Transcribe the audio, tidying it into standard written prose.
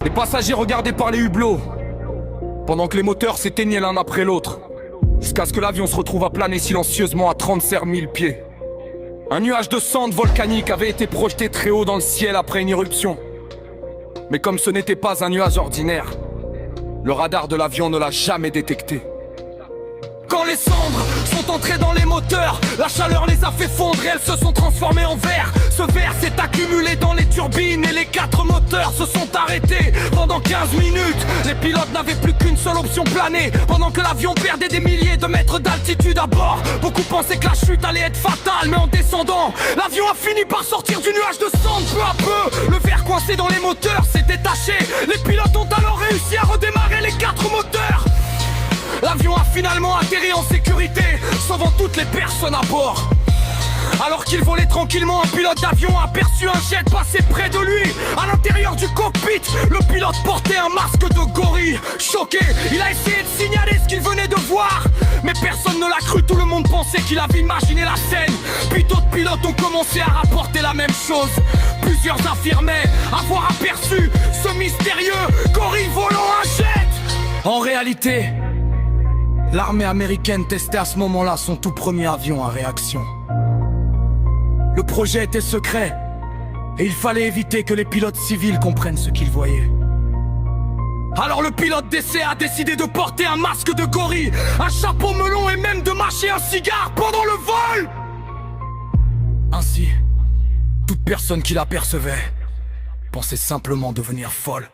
Les passagers regardaient par les hublots, pendant que les moteurs s'éteignaient l'un après l'autre, jusqu'à ce que l'avion se retrouve à planer silencieusement à 35 000 pieds. Un nuage de cendres volcaniques avait été projeté très haut dans le ciel après une éruption. Mais comme ce n'était pas un nuage ordinaire, le radar de l'avion ne l'a jamais détecté. Quand les cendres sont entrées dans les moteurs, la chaleur les a fait fondre et elles se sont transformées en verre. Ce verre s'est accumulé dans les turbines et les 4 moteurs se sont arrêtés. Pendant 15 minutes, les pilotes n'avaient plus qu'une seule option, planer. Pendant que l'avion perdait des milliers de mètres d'altitude à bord, beaucoup pensaient que la chute allait être fatale, mais en descendant, l'avion a fini par sortir du nuage de cendres peu à peu. Le verre coincé dans les moteurs s'est détaché. Les pilotes ont alors réussi à redémarrer les 4 moteurs. L'avion a finalement atterri en sécurité, sauvant toutes les personnes à bord. Alors qu'il volait tranquillement, un pilote d'avion a aperçu un jet passer près de lui. À l'intérieur du cockpit, le pilote portait un masque de gorille. Choqué, il a essayé de signaler ce qu'il venait de voir, mais personne ne l'a cru, tout le monde pensait qu'il avait imaginé la scène. Puis d'autres pilotes ont commencé à rapporter la même chose. Plusieurs affirmaient avoir aperçu ce mystérieux gorille volant un jet. En réalité, l'armée américaine testait à ce moment-là son tout premier avion à réaction. Le projet était secret, et il fallait éviter que les pilotes civils comprennent ce qu'ils voyaient. Alors le pilote d'essai a décidé de porter un masque de gorille, un chapeau melon et même de mâcher un cigare pendant le vol. Ainsi, toute personne qui l'apercevait pensait simplement devenir folle.